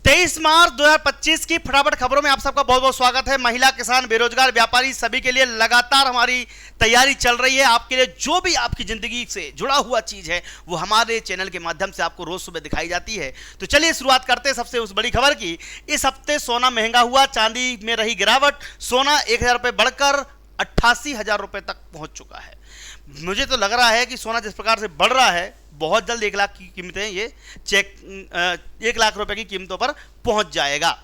23 मार्च 2025 की फटाफट खबरों में आप सबका बहुत बहुत स्वागत है। महिला, किसान, बेरोजगार, व्यापारी सभी के लिए लगातार हमारी तैयारी चल रही है। आपके लिए जो भी आपकी जिंदगी से जुड़ा हुआ चीज है वो हमारे चैनल के माध्यम से आपको रोज सुबह दिखाई जाती है। तो चलिए शुरुआत करते हैं सबसे उस बड़ी खबर की। इस हफ्ते सोना महंगा हुआ, चांदी में रही गिरावट। सोना 1000 रुपये बढ़कर 88,000 रुपये तक पहुंच चुका है। मुझे तो लग रहा है कि सोना जिस प्रकार से बढ़ रहा है बहुत जल्द 1 लाख की कीमतें ये 1 लाख रुपए की कीमतों पर पहुंच जाएगा।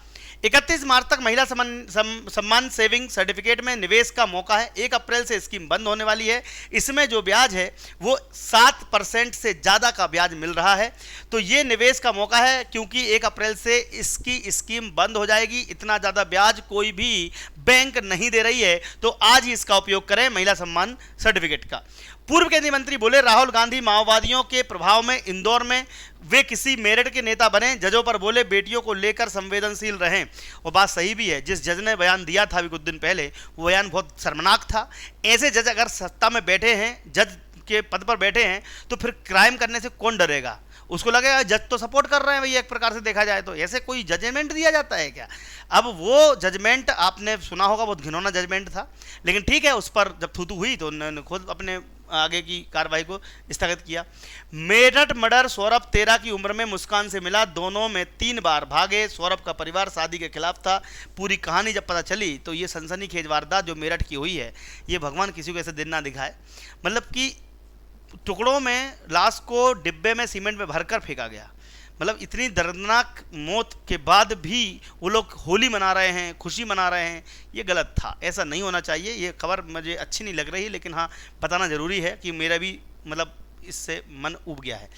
31 मार्च तक महिला सम्मान सेविंग सर्टिफिकेट में निवेश का मौका है। 1 अप्रैल से स्कीम बंद होने वाली है। इसमें जो ब्याज है वो 7% से ज़्यादा का ब्याज मिल रहा है। तो ये निवेश का मौका है क्योंकि 1 अप्रैल से इसकी स्कीम बंद हो जाएगी। इतना ज़्यादा ब्याज कोई भी बैंक नहीं दे रही है, तो आज ही इसका उपयोग करें महिला सम्मान सर्टिफिकेट का। पूर्व केंद्रीय मंत्री बोले राहुल गांधी माओवादियों के प्रभाव में इंदौर में वे किसी मेरठ के नेता बने। जजों पर बोले बेटियों को लेकर संवेदनशील रहें। वो बात सही भी है। जिस जज ने बयान दिया था अभी कुछ दिन पहले, वो बयान बहुत शर्मनाक था। ऐसे जज अगर सत्ता में बैठे हैं, जज के पद पर बैठे हैं, तो फिर क्राइम करने से कौन डरेगा? उसको लगेगा जज तो सपोर्ट कर रहे हैं भैया। एक प्रकार से देखा जाए तो ऐसे कोई जजमेंट दिया जाता है क्या? अब वो जजमेंट आपने सुना होगा, बहुत घिनौना जजमेंट था, लेकिन ठीक है, उस पर जब थूथू हुई तो उन्होंने खुद अपने आगे की कार्रवाई को स्थगित किया। मेरठ मर्डर, सौरभ 13 की उम्र में मुस्कान से मिला, दोनों में 3 बार भागे। सौरभ का परिवार शादी के खिलाफ था। पूरी कहानी जब पता चली तो ये सनसनीखेज वारदात जो मेरठ की हुई है, ये भगवान किसी को ऐसे दिन ना दिखाए। मतलब कि टुकड़ों में लाश को डिब्बे में सीमेंट में भरकर फेंका गया। मतलब इतनी दर्दनाक मौत के बाद भी वो लोग होली मना रहे हैं, खुशी मना रहे हैं। ये गलत था, ऐसा नहीं होना चाहिए। ये खबर मुझे अच्छी नहीं लग रही, लेकिन हाँ बताना ज़रूरी है कि मेरा भी मतलब इससे मन उब गया है।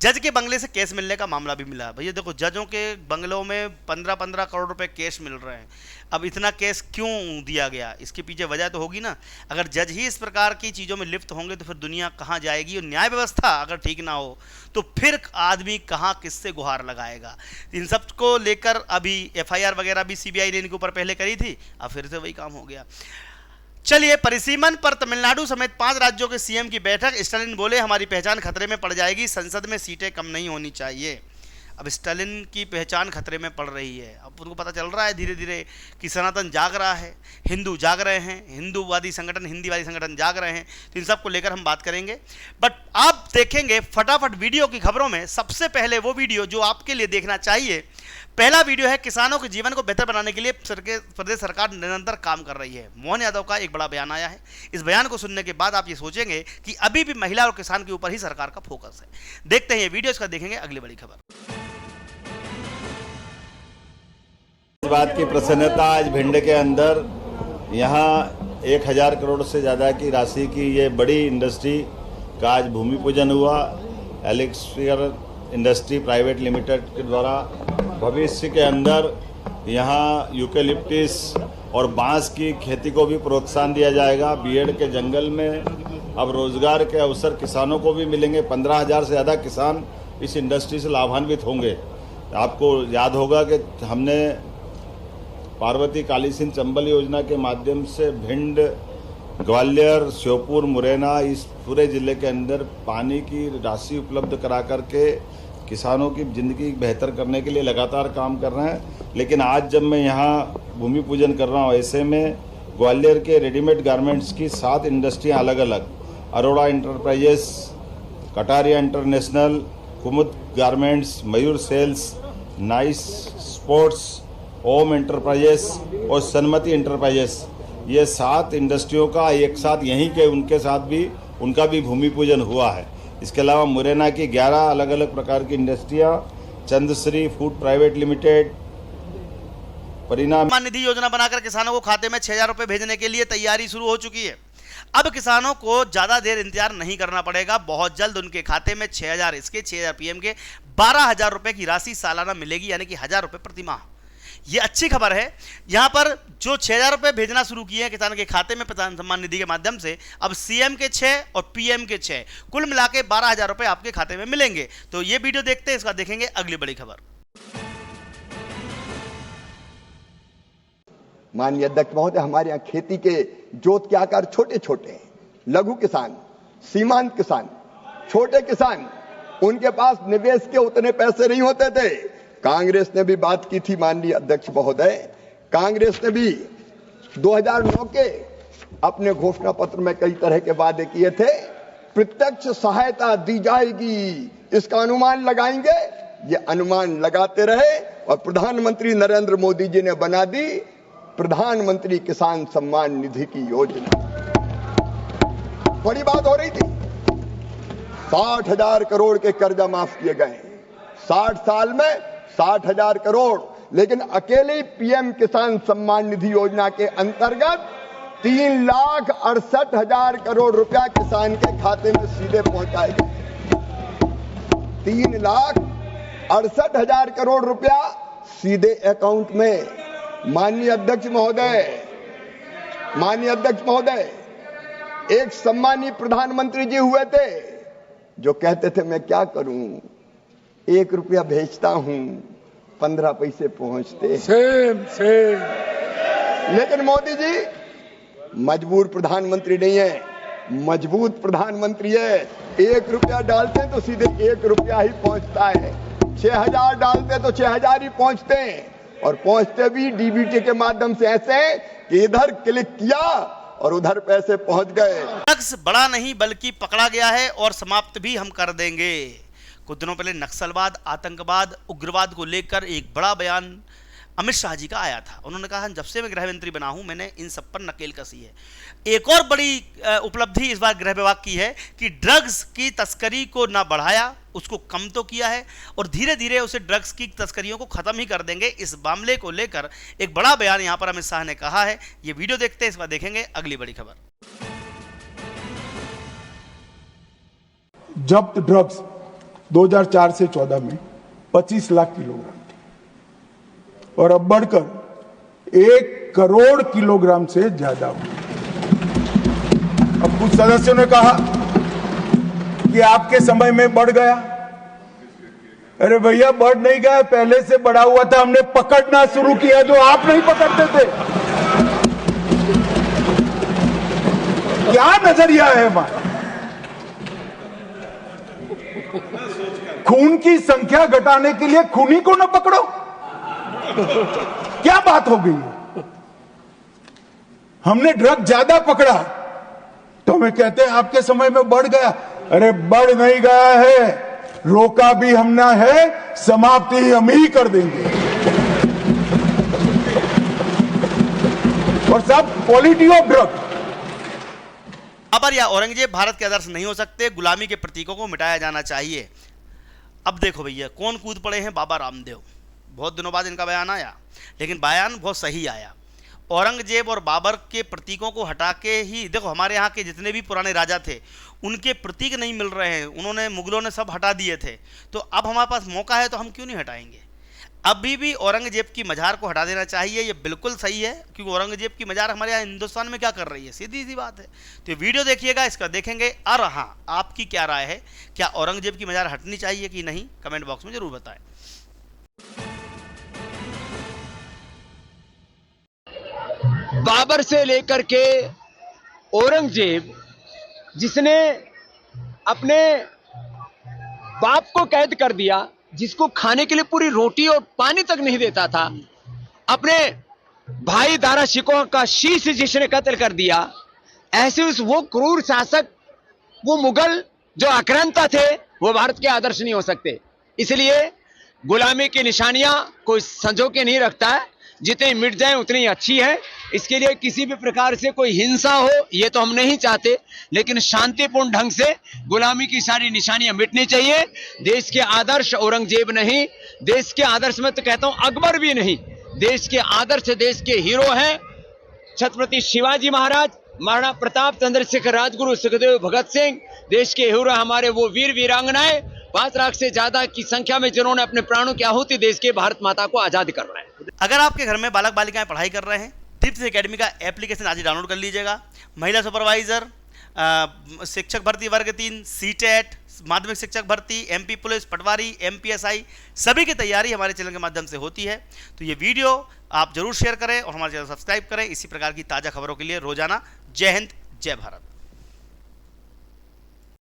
जज के बंगले से कैश मिलने का मामला भी मिला। भैया देखो, जजों के बंगलों में 15-15 करोड़ रुपए कैश मिल रहे हैं। अब इतना कैश क्यों दिया गया? इसके पीछे वजह तो होगी ना। अगर जज ही इस प्रकार की चीज़ों में लिप्त होंगे तो फिर दुनिया कहाँ जाएगी? और न्याय व्यवस्था अगर ठीक ना हो तो फिर आदमी कहाँ किससे गुहार लगाएगा? इन सब को लेकर अभी FIR वगैरह भी CBI ने इनके ऊपर पहले करी थी, अब फिर से वही काम हो गया। चलिए, परिसीमन पर तमिलनाडु समेत 5 राज्यों के CM की बैठक। स्टालिन बोले हमारी पहचान खतरे में पड़ जाएगी, संसद में सीटें कम नहीं होनी चाहिए। अब स्टालिन की पहचान खतरे में पड़ रही है। अब उनको पता चल रहा है धीरे धीरे कि सनातन जाग रहा है, हिंदू जाग रहे हैं, हिंदूवादी संगठन, हिंदीवादी संगठन जाग रहे हैं। तो इन सब को लेकर हम बात करेंगे। बट आप देखेंगे फटाफट वीडियो की खबरों में सबसे पहले वो वीडियो जो आपके लिए देखना चाहिए। पहला वीडियो है, किसानों के जीवन को बेहतर बनाने के लिए प्रदेश सरकार निरंतर काम कर रही है। मोहन यादव का एक बड़ा बयान आया है। इस बयान को सुनने के बाद आप ये सोचेंगे कि अभी भी महिला और किसान के ऊपर ही सरकार का फोकस है। देखते हैं ये वीडियो, इसका देखेंगे अगली बड़ी खबर। इस बात की प्रसन्नता आज भिंड के अंदर यहाँ 1000 करोड़ से ज़्यादा की राशि की ये बड़ी इंडस्ट्री का आज भूमि पूजन हुआ। एलिक्सियर इंडस्ट्री प्राइवेट लिमिटेड के द्वारा भविष्य के अंदर यहाँ यूकेलिप्टिस और बांस की खेती को भी प्रोत्साहन दिया जाएगा। बीएड के जंगल में अब रोजगार के अवसर किसानों को भी मिलेंगे। 15,000 से ज़्यादा किसान इस इंडस्ट्री से लाभान्वित होंगे। आपको याद होगा कि हमने पार्वती काली सिंध चंबल योजना के माध्यम से भिंड, ग्वालियर, श्योपुर, मुरैना, इस पूरे ज़िले के अंदर पानी की राशि उपलब्ध करा करके किसानों की ज़िंदगी बेहतर करने के लिए लगातार काम कर रहे हैं। लेकिन आज जब मैं यहाँ भूमि पूजन कर रहा हूँ, ऐसे में ग्वालियर के रेडीमेड गारमेंट्स की 7 इंडस्ट्रियाँ अलग अलग, अरोड़ा इंटरप्राइजेस, कटारिया इंटरनेशनल, कुमुद गारमेंट्स, मयूर सेल्स, नाइस स्पोर्ट्स, ओम इंटरप्राइजेस और सन्मति इंटरप्राइजेस, ये 7 इंडस्ट्रियों का एक साथ यहीं के उनके साथ भी उनका भी भूमि पूजन हुआ है। इसके अलावा मुरैना की 11 अलग अलग प्रकार की इंडस्ट्रियाँ, चंद्रश्री फूड प्राइवेट लिमिटेड, परिणाम सम्मान निधि योजना बनाकर किसानों को खाते में 6,000 रुपये भेजने के लिए तैयारी शुरू हो चुकी है। अब किसानों को ज़्यादा देर इंतजार नहीं करना पड़ेगा। बहुत जल्द उनके खाते में 6,000 इसके, 6,000 PM के 12,000 रुपये की राशि सालाना मिलेगी, यानी कि 1,000 रुपये प्रति माह। ये अच्छी खबर है। यहाँ पर जो 6,000 रुपये भेजना शुरू किए हैं किसान के खाते में किसान सम्मान निधि के माध्यम से, अब CM के 6 और PM के 6, कुल मिला के 12,000 रुपये आपके खाते में मिलेंगे। तो ये वीडियो देखते हैं, इसका देखेंगे अगली बड़ी खबर। माननीय अध्यक्ष महोदय, हमारे यहाँ खेती के जोत के आकार छोटे छोटे हैं। लघु किसान, सीमांत किसान, छोटे किसान, उनके पास निवेश के उतने पैसे नहीं होते थे। कांग्रेस ने भी बात की थी, माननीय अध्यक्ष महोदय, कांग्रेस ने भी 2009 के अपने घोषणा पत्र में कई तरह के वादे किए थे। प्रत्यक्ष सहायता दी जाएगी, इसका अनुमान लगाएंगे। ये अनुमान लगाते रहे और प्रधानमंत्री नरेंद्र मोदी जी ने बना दी प्रधानमंत्री किसान सम्मान निधि की योजना। बड़ी बात हो रही थी, 60,000 करोड़ के कर्जा माफ किए गए, 60 साल में 60,000 करोड़। लेकिन अकेले पीएम किसान सम्मान निधि योजना के अंतर्गत 3,68,000 करोड़ रुपया किसान के खाते में सीधे पहुंचाए गए। 3,68,000 करोड़ रुपया सीधे अकाउंट में। माननीय अध्यक्ष महोदय, एक सम्मानीय प्रधानमंत्री जी हुए थे जो कहते थे मैं क्या करूं, 1 रुपया भेजता हूं, 15 पैसे पहुंचते। सेम। लेकिन मोदी जी मजबूर प्रधानमंत्री नहीं है, मजबूत प्रधानमंत्री है। 1 रुपया डालते हैं तो सीधे 1 रुपया ही पहुंचता है। 6,000 डालते तो 6,000 ही पहुंचते हैं, और पहुंचते भी डीबीटी के माध्यम से ऐसे कि इधर क्लिक किया और उधर पैसे पहुंच गए। ड्रग्स बड़ा नहीं बल्कि पकड़ा गया है और समाप्त भी हम कर देंगे। कुछ दिनों पहले नक्सलवाद, आतंकवाद, उग्रवाद को लेकर एक बड़ा बयान अमित शाह जी का आया था। उन्होंने कहा जब से मैं गृह मंत्री बना हूं मैंने इन सब पर नकेल कसी है। एक और बड़ी उपलब्धि इस बार गृह विभाग की है कि ड्रग्स की तस्करी को ना बढ़ाया, उसको कम तो किया है, और धीरे धीरे उसे ड्रग्स की तस्करियों को खत्म ही कर देंगे। इस मामले को लेकर एक बड़ा बयान यहां पर अमित शाह ने कहा है। ये वीडियो देखते हैं, इस बार देखेंगे अगली बड़ी खबर। जब्त ड्रग्स 2004 से 14 में 25 लाख किलोग्राम थी और अब बढ़कर 1 करोड़ किलोग्राम से ज्यादा हुई। अब कुछ सदस्यों ने कहा कि आपके समय में बढ़ गया। अरे भैया, बढ़ नहीं गया, पहले से बढ़ा हुआ था, हमने पकड़ना शुरू किया जो आप नहीं पकड़ते थे। क्या नजरिया है हमारा? खून की संख्या घटाने के लिए खूनी को न पकड़ो, क्या बात हो गई? हमने ड्रग ज्यादा पकड़ा तो हमें कहते हैं आपके समय में बढ़ गया। अरे बढ़ नहीं गया है, रोका भी हमने है, समाप्ति हम ही कर देंगे। और सब क्वालिटी ऑफ ड्रग। बाबर या औरंगजेब भारत के आदर्श नहीं हो सकते, गुलामी के प्रतीकों को मिटाया जाना चाहिए। अब देखो भैया, कौन कूद पड़े हैं? बाबा रामदेव। बहुत दिनों बाद इनका बयान आया, लेकिन बयान बहुत सही आया। औरंगजेब और बाबर के प्रतीकों को हटा के ही देखो, हमारे यहाँ के जितने भी पुराने राजा थे उनके प्रतीक नहीं मिल रहे हैं, उन्होंने, मुगलों ने सब हटा दिए थे। तो अब हमारे पास मौका है तो हम क्यों नहीं हटाएंगे? अभी भी औरंगजेब की मजार को हटा देना चाहिए, ये बिल्कुल सही है, क्योंकि औरंगजेब की मजार हमारे यहाँ हिंदुस्तान में क्या कर रही है? सीधी सी बात है। तो वीडियो देखिएगा, इसका देखेंगे। और हाँ, आपकी क्या राय है? क्या औरंगजेब की मजार हटनी चाहिए कि नहीं? कमेंट बॉक्स में जरूर बताएं। बाबर से लेकर के औरंगजेब, जिसने अपने बाप को कैद कर दिया, जिसको खाने के लिए पूरी रोटी और पानी तक नहीं देता था, अपने भाई दारा शिकोह का शीश जिसने कत्ल कर दिया, ऐसे वो क्रूर शासक, वो मुगल जो आक्रांता थे, वो भारत के आदर्श नहीं हो सकते। इसलिए गुलामी की निशानियां कोई संजो के नहीं रखता है, जितनी मिट जाए उतनी अच्छी है। इसके लिए किसी भी प्रकार से कोई हिंसा हो, ये तो हम नहीं चाहते, लेकिन शांतिपूर्ण ढंग से गुलामी की सारी निशानियां मिटनी चाहिए। देश के आदर्श औरंगजेब नहीं, देश के आदर्श में तो कहता हूं अकबर भी नहीं, देश के आदर्श, देश के हीरो हैं छत्रपति शिवाजी महाराज, महाराणा प्रताप, चंद्रशेखर, राजगुरु, सुखदेव, भगत सिंह। देश के हीरो हमारे वो वीर वीरांगनाएं, 5 लाख से ज्यादा की संख्या में जिन्होंने अपने प्राणों की आहुति देश के भारत माता को आजाद कर रहे हैं। अगर आपके घर में बालक बालिकाएं पढ़ाई कर रहे हैं, दीप्ति एकेडमी का एप्लीकेशन आज ही डाउनलोड कर लीजिएगा। महिला सुपरवाइजर, शिक्षक भर्ती वर्ग 3, सीटेट, माध्यमिक शिक्षक भर्ती, एमपी पुलिस, पटवारी, एमपीएसआई, सभी की तैयारी हमारे चैनल के माध्यम से होती है। तो ये वीडियो आप जरूर शेयर करें और हमारे चैनल सब्सक्राइब करें इसी प्रकार की ताज़ा खबरों के लिए रोजाना। जय हिंद, जय भारत।